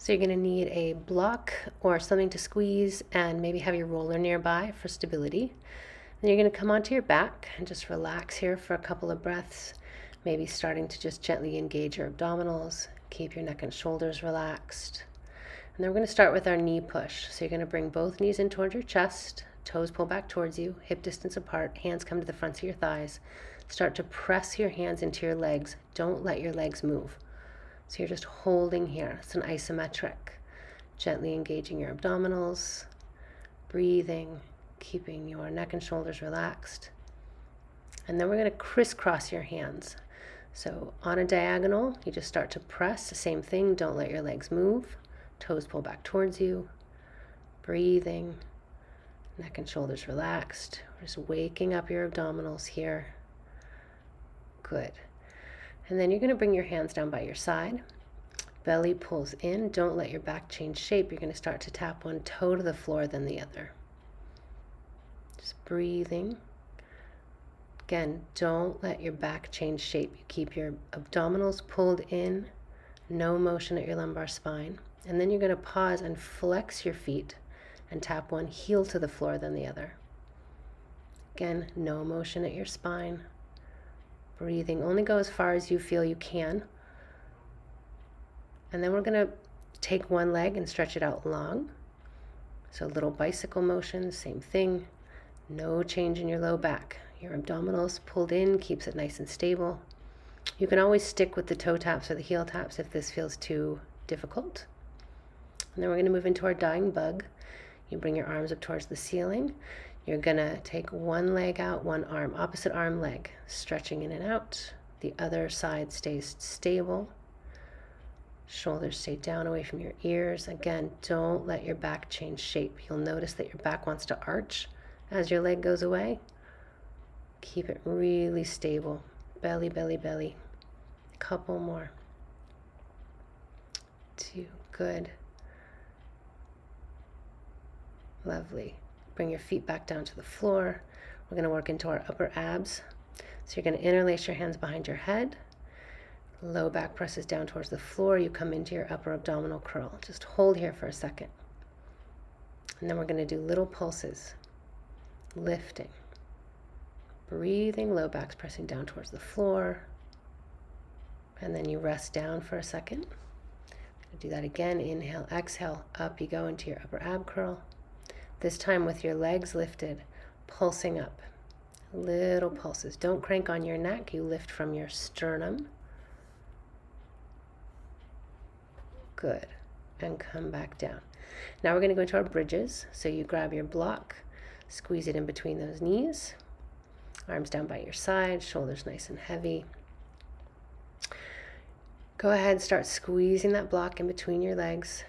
So you're going to need a block or something to squeeze and maybe have your roller nearby for stability. Then you're going to come onto your back and just relax here for a couple of breaths, maybe starting to just gently engage your abdominals, keep your neck and shoulders relaxed. And then we're going to start with our knee push. So you're going to bring both knees in towards your chest, toes pull back towards you, hip distance apart, hands come to the fronts of your thighs. Start to press your hands into your legs. Don't let your legs move. So you're just holding here. It's an isometric. Gently engaging your abdominals, breathing, keeping your neck and shoulders relaxed. And then we're going to crisscross your hands. So on a diagonal, you just start to press. The same thing. Don't let your legs move. Toes pull back towards you. Breathing, neck and shoulders relaxed. We're just waking up your abdominals here. Good. And then you're going to bring your hands down by your side. Belly pulls in. Don't let your back change shape. You're going to start to tap one toe to the floor, then the other. Just breathing. Again, don't let your back change shape. You keep your abdominals pulled in. No motion at your lumbar spine. And then you're going to pause and flex your feet and tap one heel to the floor, then the other. Again, no motion at your spine. Breathing, only go as far as you feel you can. And then we're going to take one leg and stretch it out long. So little bicycle motion, same thing. No change in your low back. Your abdominals pulled in, keeps it nice and stable. You can always stick with the toe taps or the heel taps if this feels too difficult. And then we're going to move into our dying bug. You bring your arms up towards the ceiling. You're going to take one leg out, one arm, opposite arm leg, stretching in and out. The other side stays stable. Shoulders stay down away from your ears. Again, don't let your back change shape. You'll notice that your back wants to arch as your leg goes away. Keep it really stable. Belly, belly, belly. A couple more. 2, good. Lovely. Bring your feet back down to the floor. We're going to work into our upper abs. So you're going to interlace your hands behind your head. Low back presses down towards the floor. You come into your upper abdominal curl. Just hold here for a second. And then we're going to do little pulses. Lifting. Breathing. Low back's pressing down towards the floor. And then you rest down for a second. Do that again. Inhale, exhale. Up you go into your upper ab curl. This time with your legs lifted, pulsing up. Little pulses. Don't crank on your neck. You lift from your sternum. Good. And come back down. Now we're going to go into our bridges. So you grab your block, squeeze it in between those knees. Arms down by your side, shoulders nice and heavy. Go ahead, start squeezing that block in between your legs.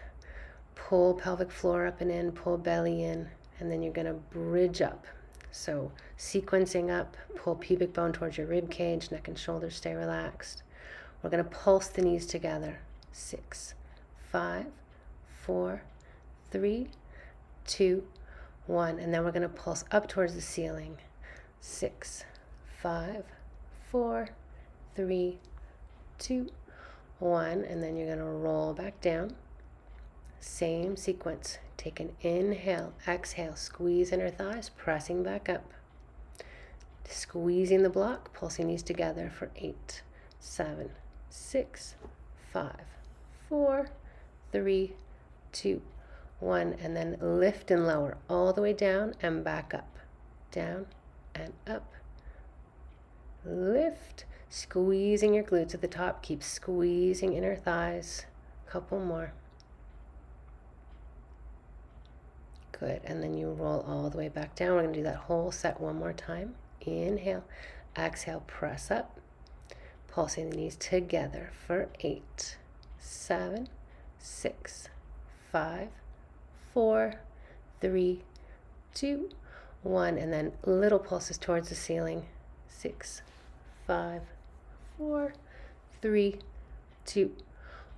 Pull pelvic floor up and in, pull belly in, and then you're going to bridge up. So sequencing up, pull pubic bone towards your rib cage, neck and shoulders stay relaxed. We're going to pulse the knees together. 6, 5, 4, 3, 2, 1. And then we're going to pulse up towards the ceiling. 6, 5, 4, 3, 2, 1. And then you're going to roll back down. Same sequence. Take an inhale, exhale, squeeze inner thighs, pressing back up. Squeezing the block, pulsing these together for 8, 7, 6, 5, 4, 3, 2, 1. And then lift and lower all the way down and back up. Down and up. Lift, squeezing your glutes at the top. Keep squeezing inner thighs. Couple more. Good, and then you roll all the way back down. We're going to do that whole set one more time. Inhale, exhale, press up. Pulsing the knees together for 8, 7, 6, 5, 4, 3, 2, 1. And then little pulses towards the ceiling. 6, 5, 4, 3, 2,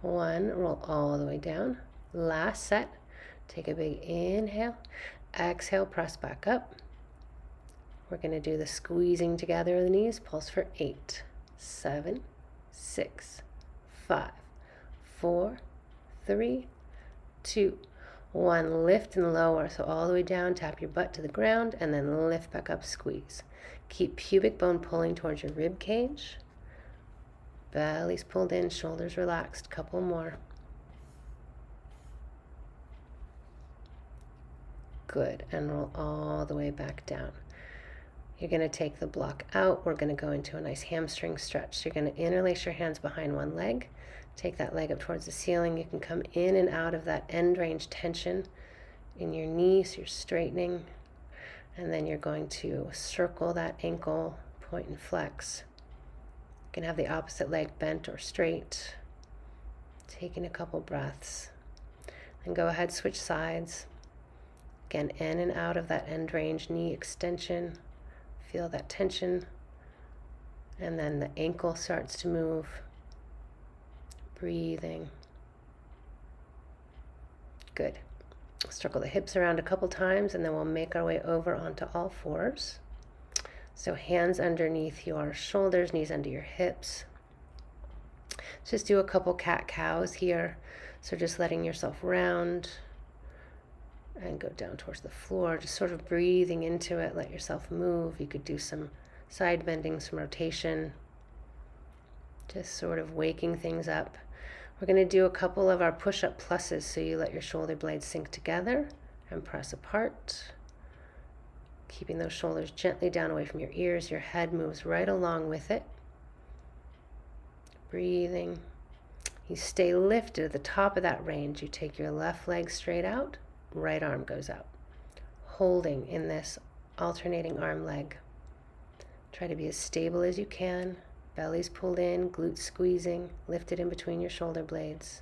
1. Roll all the way down. Last set. Take a big inhale, exhale, press back up. We're going to do the squeezing together of the knees. Pulse for 8, 7, 6, 5, 4, 3, 2, 1. Lift and lower. So all the way down, tap your butt to the ground, and then lift back up, squeeze. Keep pubic bone pulling towards your rib cage. Belly's pulled in, shoulders relaxed. Couple more. Good. And roll all the way back down. You're going to take the block out. We're going to go into a nice hamstring stretch. So you're going to interlace your hands behind one leg. Take that leg up towards the ceiling. You can come in and out of that end range tension in your knee, so you're straightening. And then you're going to circle that ankle, point and flex. You can have the opposite leg bent or straight. Taking a couple breaths. And go ahead, switch sides. Again, in and out of that end range knee extension. Feel that tension. And then the ankle starts to move. Breathing. Good. Circle the hips around a couple times, and then we'll make our way over onto all fours. So hands underneath your shoulders, knees under your hips. Just do a couple cat-cows here. So just letting yourself round and go down towards the floor, just sort of breathing into it. Let yourself move. You could do some side bending, some rotation, just sort of waking things up. We're going to do a couple of our push-up pluses, so you let your shoulder blades sink together and press apart. Keeping those shoulders gently down away from your ears. Your head moves right along with it. Breathing. You stay lifted at the top of that range. You take your left leg straight out, right arm goes out. Holding in this alternating arm leg. Try to be as stable as you can. Belly's pulled in, glutes squeezing, lifted in between your shoulder blades.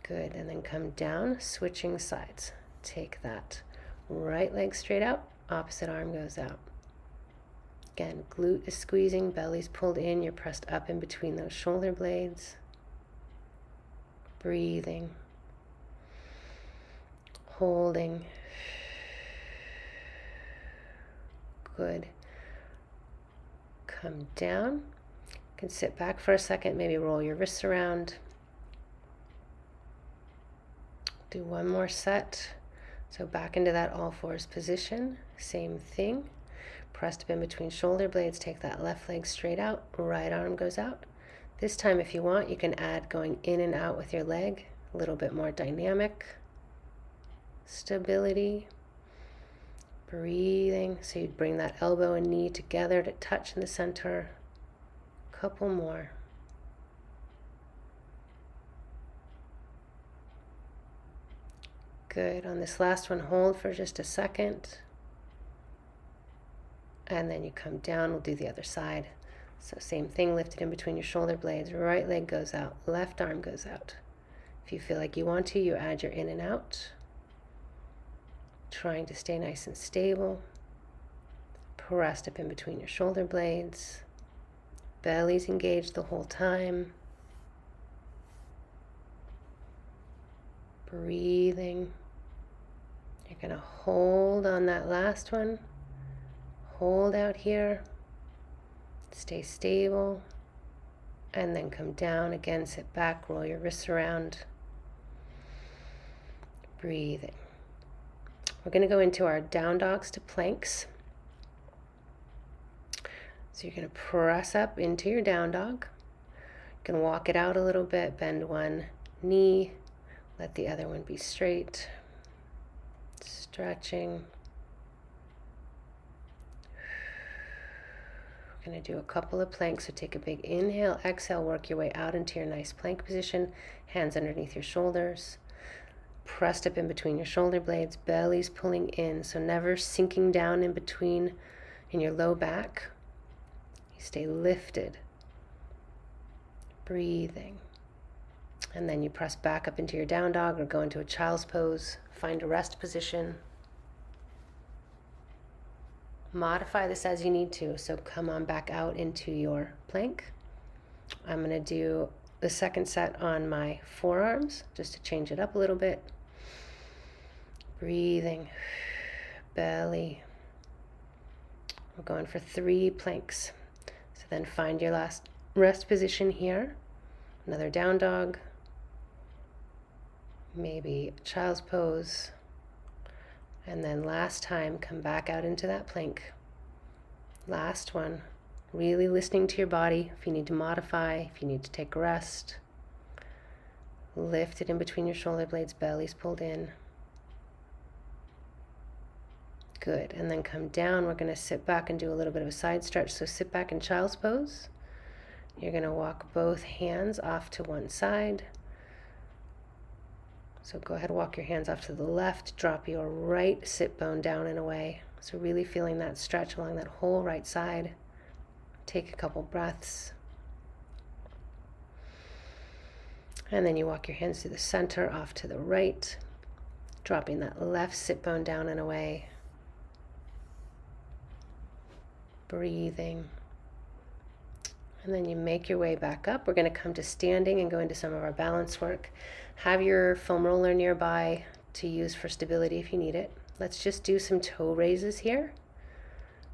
Good, and then come down, switching sides. Take that right leg straight out, opposite arm goes out. Again, glute is squeezing, belly's pulled in, you're pressed up in between those shoulder blades. Breathing. Holding. Good. Come down. You can sit back for a second, maybe roll your wrists around. Do one more set. So back into that all fours position. Same thing. Pressed up in between shoulder blades. Take that left leg straight out. Right arm goes out. This time, if you want, you can add going in and out with your leg. A little bit more dynamic. Stability. Breathing, so you'd bring that elbow and knee together to touch in the center. Couple more. Good. On this last one, hold for just a second. And then you come down. We'll do the other side. So same thing, lifted in between your shoulder blades. Right leg goes out, left arm goes out. If you feel like you want to, you add your in and out. Trying to stay nice and stable. Pressed up in between your shoulder blades. Belly's engaged the whole time. Breathing. You're going to hold on that last one. Hold out here. Stay stable. And then come down again, sit back, roll your wrists around. Breathing. We're going to go into our down dogs to planks. So you're going to press up into your down dog. You can walk it out a little bit, bend one knee, let the other one be straight. Stretching. We're going to do a couple of planks. So take a big inhale, exhale, work your way out into your nice plank position. Hands underneath your shoulders. Pressed up in between your shoulder blades, belly's pulling in, so never sinking down in between in your low back. You stay lifted. Breathing. And then you press back up into your down dog or go into a child's pose. Find a rest position. Modify this as you need to, so come on back out into your plank. I'm going to do the second set on my forearms just to change it up a little bit. Breathing, belly. We're going for 3 planks. So then find your last rest position here. Another down dog. maybe child's pose, and then last time come back out into that plank. Last one, really listening to your body. If you need to modify, if you need to take a rest, lift it in between your shoulder blades, belly's pulled in. Good, and then come down. We're going to sit back and do a little bit of a side stretch. So sit back in child's pose. You're going to walk both hands off to one side. So go ahead, walk your hands off to the left, drop your right sit bone down and away. So really feeling that stretch along that whole right side. Take a couple breaths. And then you walk your hands to the center, off to the right, dropping that left sit bone down and away. Breathing. And then you make your way back up. We're going to come to standing and go into some of our balance work. Have your foam roller nearby to use for stability if you need it. Let's just do some toe raises here.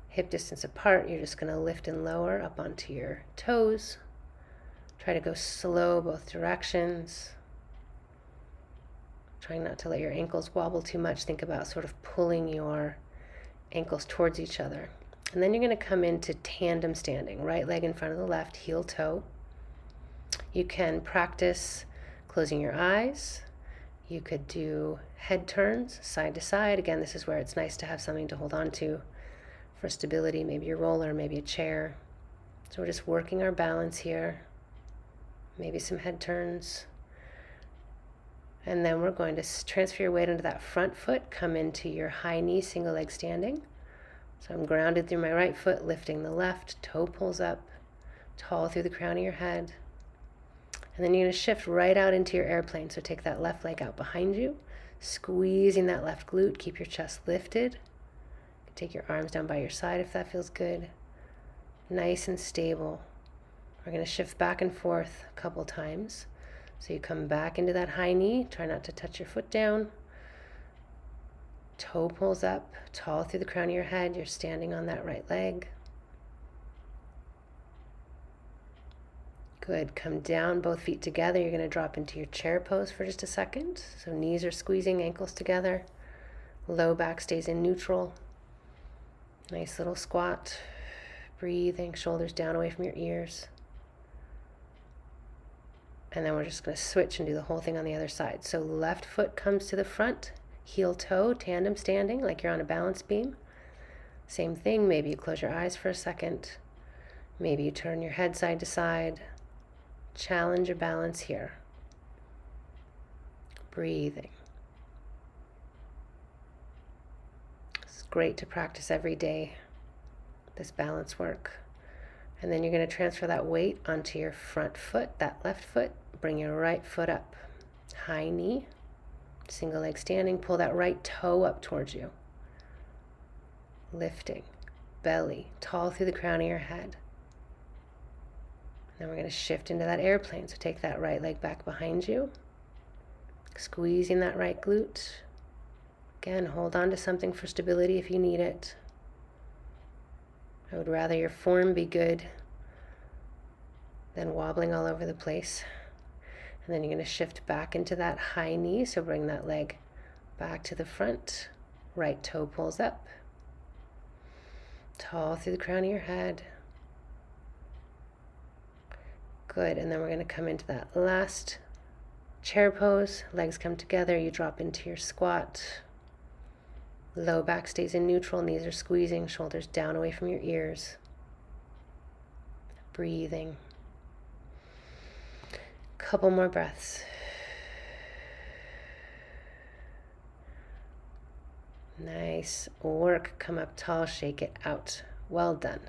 Hip distance apart. You're just going to lift and lower up onto your toes. Try to go slow both directions. Trying not to let your ankles wobble too much. Think about sort of pulling your ankles towards each other. And then you're going to come into tandem standing, right leg in front of the left, heel toe. You can practice closing your eyes. You could do head turns side to side. Again, this is where it's nice to have something to hold on to for stability, maybe a roller, maybe a chair. So we're just working our balance here. Maybe some head turns. And then we're going to transfer your weight onto that front foot, come into your high knee, single leg standing. So I'm grounded through my right foot, lifting the left, toe pulls up, tall through the crown of your head. And then you're going to shift right out into your airplane. So take that left leg out behind you, squeezing that left glute, keep your chest lifted. Take your arms down by your side if that feels good. Nice and stable. We're going to shift back and forth a couple times. So you come back into that high knee, try not to touch your foot down. Toe pulls up, tall through the crown of your head. You're standing on that right leg. Good. Come down, both feet together. You're going to drop into your chair pose for just a second. So knees are squeezing, ankles together. Low back stays in neutral. Nice little squat. Breathing, shoulders down away from your ears. And then we're just going to switch and do the whole thing on the other side. So left foot comes to the front. Heel toe, tandem standing, like you're on a balance beam. Same thing, maybe you close your eyes for a second. Maybe you turn your head side to side. Challenge your balance here. Breathing. It's great to practice every day, this balance work. And then you're going to transfer that weight onto your front foot, that left foot. Bring your right foot up. High knee. Single leg standing, pull that right toe up towards you. Lifting, belly, tall through the crown of your head. Then we're going to shift into that airplane. So take that right leg back behind you. Squeezing that right glute. Again, hold on to something for stability if you need it. I would rather your form be good than wobbling all over the place. And then you're going to shift back into that high knee. So bring that leg back to the front. Right toe pulls up. Tall through the crown of your head. Good. And then we're going to come into that last chair pose. Legs come together. You drop into your squat. Low back stays in neutral. Knees are squeezing. Shoulders down away from your ears. Breathing. Couple more breaths. Nice work. Come up tall, shake it out. Well done.